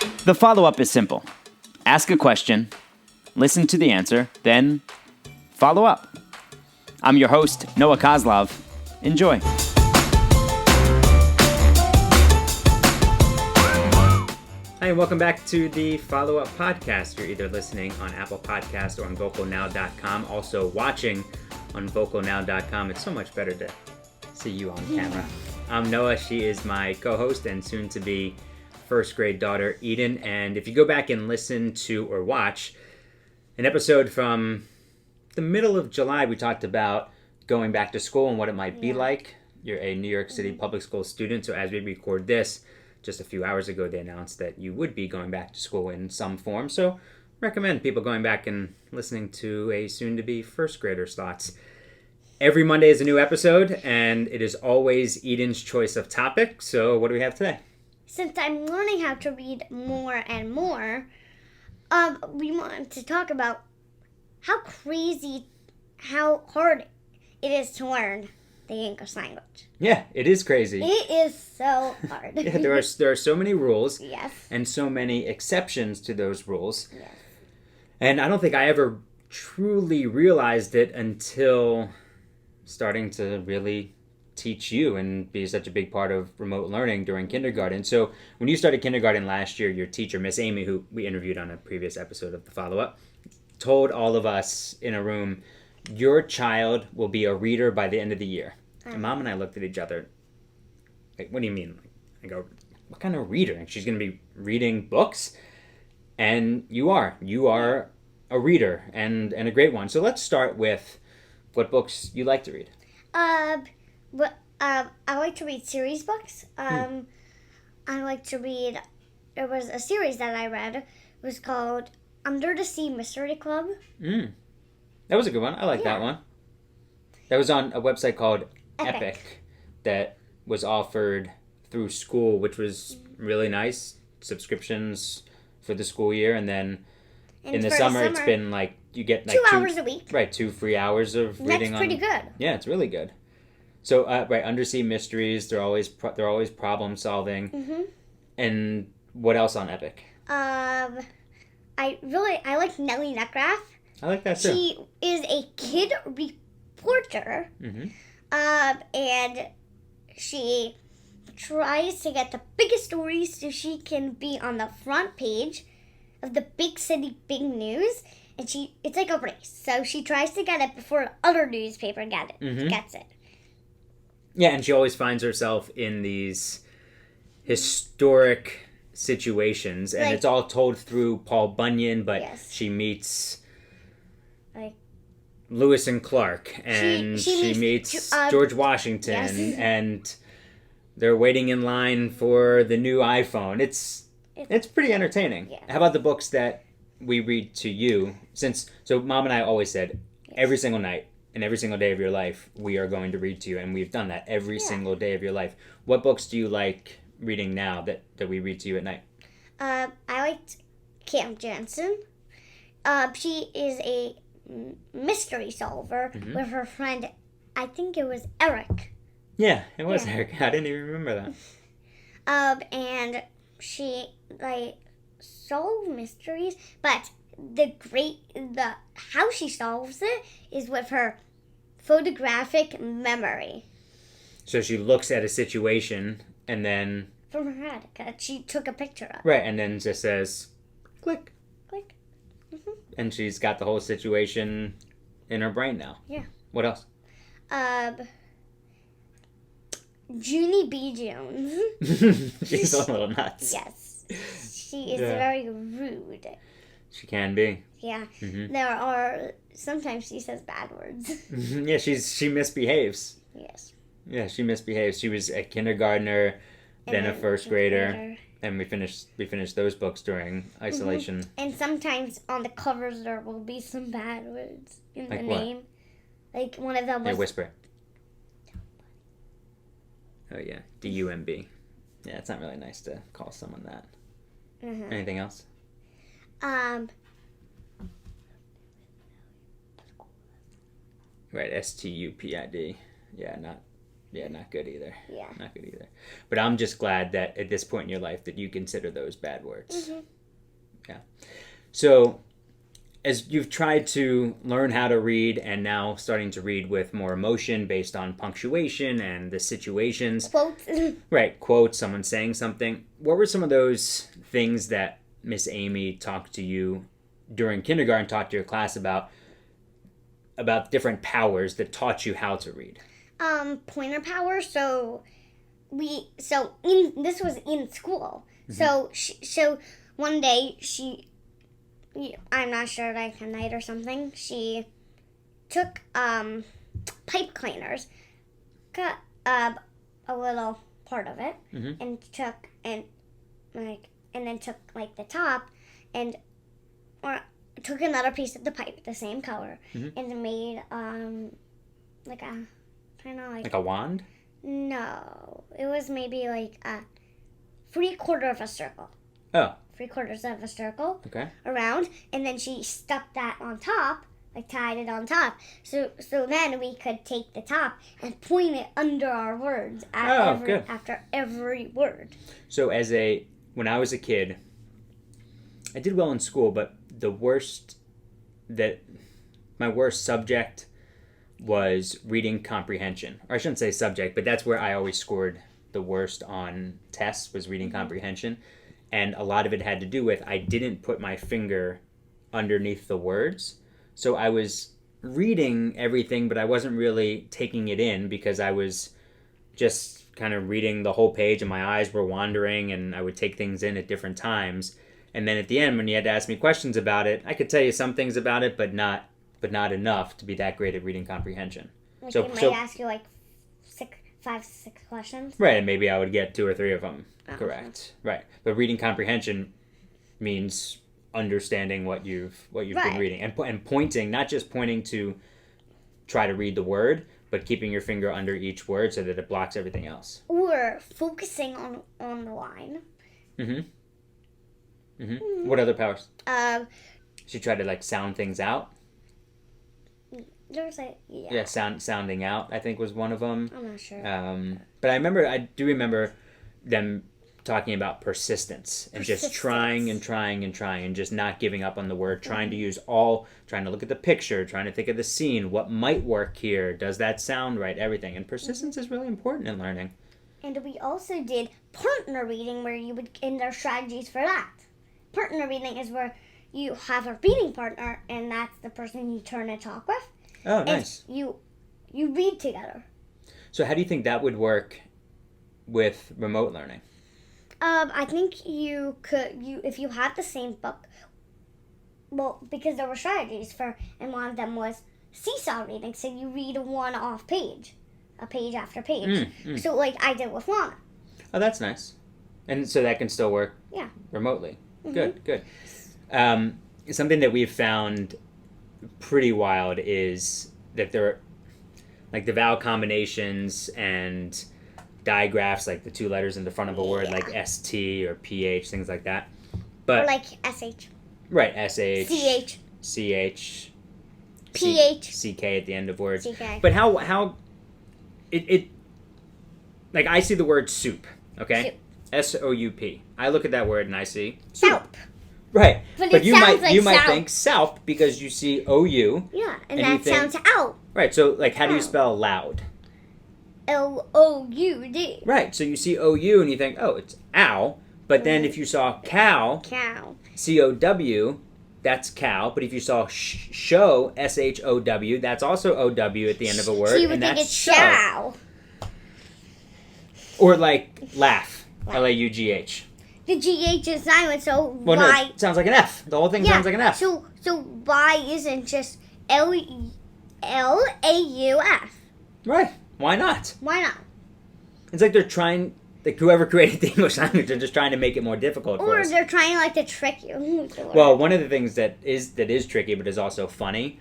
The follow-up is simple. Ask a question, listen to the answer, then follow up. I'm your host, Noah Kozlov. Enjoy. Hi, and welcome back to the Follow-Up Podcast. You're either listening on Apple Podcasts or on VocalNow.com. Also watching on VocalNow.com. It's so much better to see you on camera. I'm Noah. She is my co-host and soon-to-be first-grade daughter, Eden. And if you go back and listen to or watch an episode from the middle of July, we talked about going back to school and what it might be like. You're a New York City public school student, so as we record this, just a few hours ago, they announced that you would be going back to school in some form. So recommend people going back and listening to a soon-to-be first grader's thoughts. Every Monday is a new episode, and it is always Eden's choice of topic. So what do we have today? Since I'm learning how to read more and more, we want to talk about how hard it is to learn the English language. Yeah, it is crazy. It is so hard. Yeah, there are so many rules. Yes. And so many exceptions to those rules. Yes. And I don't think I ever truly realized it until starting to really teach you and be such a big part of remote learning during kindergarten. So when you started kindergarten last year, your teacher, Miss Amy, who we interviewed on a previous episode of the Follow-Up, told all of us in a room, your child will be a reader by the end of the year. And Mom and I looked at each other like, what do you mean? I go, what kind of reader? And she's going to be reading books? And you are a reader and a great one. So let's start with what books you like to read. I like to read series books. I like to read, there was a series that I read. It was called Under the Sea Mystery Club. That was a good one. I like that one. That was on a website called Epic that was offered through school, which was really nice. Subscriptions for the school year, and then in the summer it's been like you get like 2 hours a week. Right, 2 free hours of reading. That's pretty good. Yeah, it's really good. So right, undersea mysteries. They're always problem solving. Mm-hmm. And what else on Epic? I like Nellie Neckcraft. I like that too. She is a kid reporter. Mm-hmm. And she tries to get the biggest stories so she can be on the front page of the big city, big news. And it's like a race. So she tries to get it before other newspaper gets it. Yeah, and she always finds herself in these historic situations. And it's all told through Paul Bunyan, but she meets Lewis and Clark, and she meets George Washington, and they're waiting in line for the new iPhone. It's pretty entertaining. Yeah. How about the books that we read to you? So Mom and I always said, every single night and every single day of your life, we are going to read to you, and we've done that every single day of your life. What books do you like reading now that we read to you at night? I liked Cam Jansen. She is a mystery solver with her friend, I think it was Eric. Yeah, it was Eric. I didn't even remember that. And she solved mysteries, but how she solves it is with her photographic memory. So she looks at a situation and then from her head, she took a picture of it. Right, and then just says, click. Click. Mm-hmm. And she's got the whole situation in her brain now. Yeah. What else? Junie B. Jones. She's a little nuts. Yes. She is very rude. She can be. Yeah. Mm-hmm. Sometimes she says bad words. Yeah, she misbehaves. Yes. Yeah, she misbehaves. She was a kindergartner, then a first grader. And we finished those books during isolation. Mm-hmm. And sometimes on the covers there will be some bad words in the name. Like one of them was... Hey, whisper it. Oh yeah, D-U-M-B. Yeah, it's not really nice to call someone that. Mm-hmm. Anything else? Right, S-T-U-P-I-D. Yeah, Yeah, not good either. Yeah. Not good either. But I'm just glad that at this point in your life that you consider those bad words. Mm-hmm. Yeah. So as you've tried to learn how to read and now starting to read with more emotion based on punctuation and the situations. Quotes. Right, quotes, someone saying something. What were some of those things that Miss Amy talked to you during kindergarten, talked to your class about different powers that taught you how to read? Pointer power. This was in school. Mm-hmm. So one day I'm not sure, like a night or something, she took pipe cleaners, cut a little part of it, Mm-hmm. and then took like the top or took another piece of the pipe, the same color, Mm-hmm. and made like a kind of Like a wand? no, it was maybe like a 3/4 of a circle. Oh, 3/4 of a circle okay. around, and then she stuck that on top, like tied it on top. So then we could take the top and point it under our words Good. after every word. So when I was a kid, I did well in school, but my worst subject was reading comprehension. Or I shouldn't say subject, but that's where I always scored the worst on tests, was reading comprehension. And a lot of it had to do with I didn't put my finger underneath the words. So I was reading everything, but I wasn't really taking it in because I was just kind of reading the whole page and my eyes were wandering and I would take things in at different times. And then at the end, when you had to ask me questions about it, I could tell you some things about it, but not enough to be that great at reading comprehension. Like So- they might so- ask you like 6 questions. Right, and maybe I would get 2 or 3 of them Oh, correct. Right, but reading comprehension means understanding what you've been Right. reading and pointing, not just pointing to try to read the word, but keeping your finger under each word so that it blocks everything else. Or focusing on the line. What other powers? Um, She tried to like sound things out. there was a Yeah, sounding out, I think, was one of them. I'm not sure. But I do remember them talking about persistence and just trying and trying and trying and just not giving up on the word, trying to look at the picture, trying to think of the scene, what might work here, does that sound right, everything. And persistence is really important in learning. And we also did partner reading, where you would, and there are strategies for that. Partner reading is where you have a reading partner, and that's the person you turn and talk with. Oh, nice. And you read together. So how do you think that would work with remote learning? I think you could, if you have the same book, well, because there were strategies for, and one of them was seesaw reading, so you read a one-off page, a page after page. So like I did with Lana. Oh, that's nice. And so that can still work remotely. Good. Something that we've found pretty wild is that there are like the vowel combinations and digraphs, like the 2 letters in the front of a word, like ST or PH, things like that. But Or like SH. right, SH, CH. CH, PH. CK at the end of words. CK. But how it like I see the word soup, okay? SOUP. I look at that word and I see Soup. right. But it you sounds might like you might soup. think soup because you see OU. Yeah, and you that think- sounds out. Right. So like how do you Ow. spell loud? LOUD. Right. So you see OU and you think, "Oh, it's ow." But then if you saw cow, Cow. COW, that's cow. But if you saw show, SHOW, that's also OW at the end of a word, So you would and think that's it's show. chow. Or like laugh, LAUGH. The GH is silent, so Well, no, why? it sounds like an F. The whole thing sounds like an F. So why isn't just LAUF? Right. Why not? Why not? It's like they're trying, like whoever created the English language, they're just trying to make it more difficult for Or us. they're trying like to trick you. with the word. Well, one of the things that is tricky but is also funny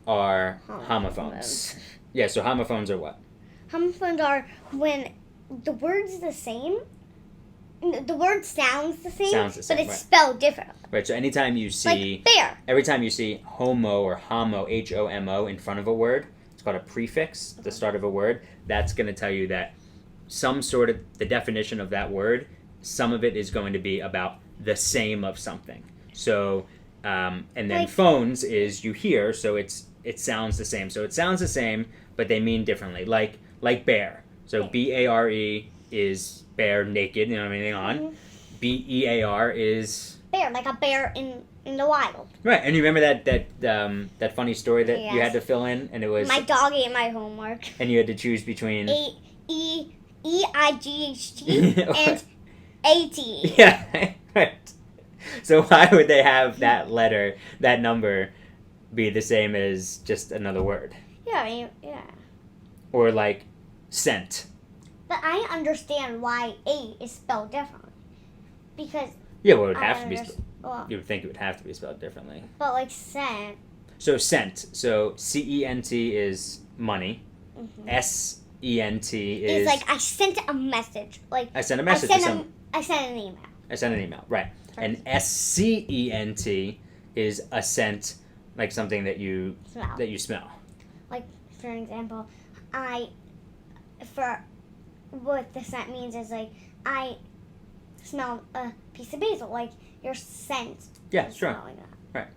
are homophones. Yeah, so homophones are what? Homophones are when the word's the same. The word sounds the same, Sounds the same, but it's right. spelled different. Right, so anytime you see, Like bear. every time you see homo or homo, HOMO, in front of a word, it's called a prefix, the start of a word. That's going to tell you that some sort of the definition of that word, some of it is going to be about the same of something. So, and then Like- phones is you hear, so it sounds the same. So it sounds the same, but they mean differently. Like bear. So Right. BARE is bear naked, you know what I mean, on. BEAR is Bear, like a bear in the wild. right. And you remember that funny story that you Yes. had to fill in, and it was My dog ate my homework. and you had to choose between EIGHT and AT. yeah, right. So why would they have that letter, that number, be the same as just another word, Yeah, I mean, yeah. or like cent? But I understand why A is spelled differently. Because Yeah, well, it would I have to be. well, You would think it would have to be spelled differently. but like cent. So cent. So CENT is money. Mm-hmm. SENT It's is like I sent a message. Like I sent a I message sent to someone. I sent an email. I sent an email, right? And SCENT is a scent, like something that you Smell. smell. For example, what the scent means is like I smell a piece of basil. Like your scent. Yeah, is sure. smelling that.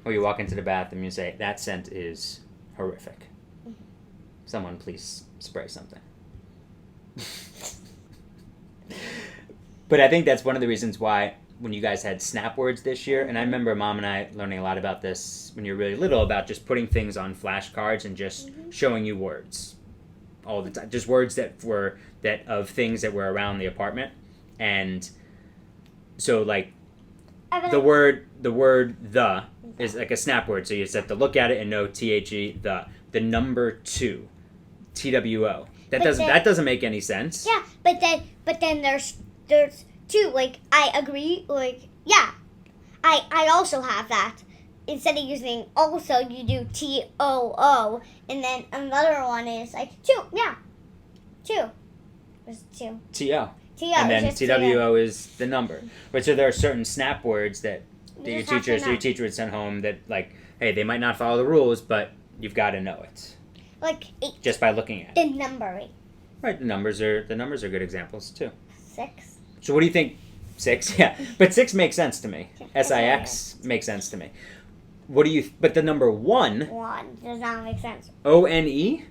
Or you walk into the bathroom, you say that scent is horrific. Mhm. Someone please spray something. But I think that's one of the reasons why when you guys had snap words this year, and I remember Mom and I learning a lot about this when you were really little about just putting things on flashcards and just showing you words all the time, just words that of things that were around the apartment. And so like the word the is like a snap word, so you just have to look at it and know THE, the number 2, TWO. That doesn't make any sense. Yeah, but then there's two. Like I agree. Like yeah, I also have that. Instead of using also, you do TOO, and then another one is like two. Yeah, two. There's two. TO. TO. And then it's just TO. TWO is the number. But so there are certain snap words that your just have to know. teacher would send home that like, hey, they might not follow the rules, but you've got to know it Like 8. just by looking at it. The number 8. Right, the numbers are good examples too. 6. So what do you think? 6, yeah, but 6 makes sense to me. Yeah. SIX makes sense to me. What do you? But the number 1, 1 does not make sense. ONE,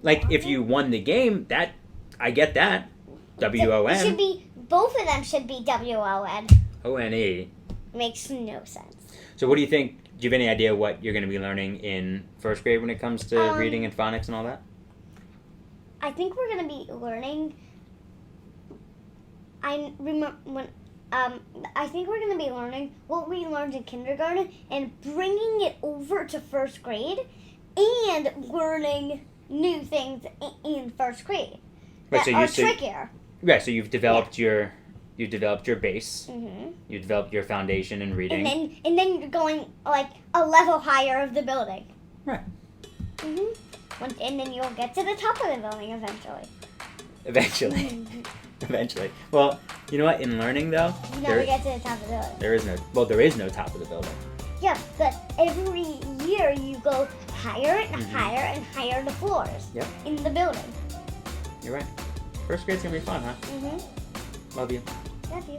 like if you won the game, that I get that. It should WON, be, both of them should be WON. ONE. Makes no sense. So what do you think? Do you have any idea what you're going to be learning in first grade when it comes to reading and phonics and all that? I think we're gonna be learning. I remember when. I think we're gonna be learning what we learned in kindergarten and bringing it over to first grade, and learning new things in first grade Right, that are trickier. Right, so you've developed your base. Mm-hmm. You developed your foundation in reading. And then you're going like a level higher of the building. Right. Mm-hmm. And then you'll get to the top of the building eventually. Eventually. Eventually. Well, you know what? In learning, though, You never get to the top of the building. there is no top of the building. Yeah, but every year you go higher and higher and higher the floors Yep. in the building. You're right. First grade's gonna be fun, huh? Mm-hmm. Love you. Love you.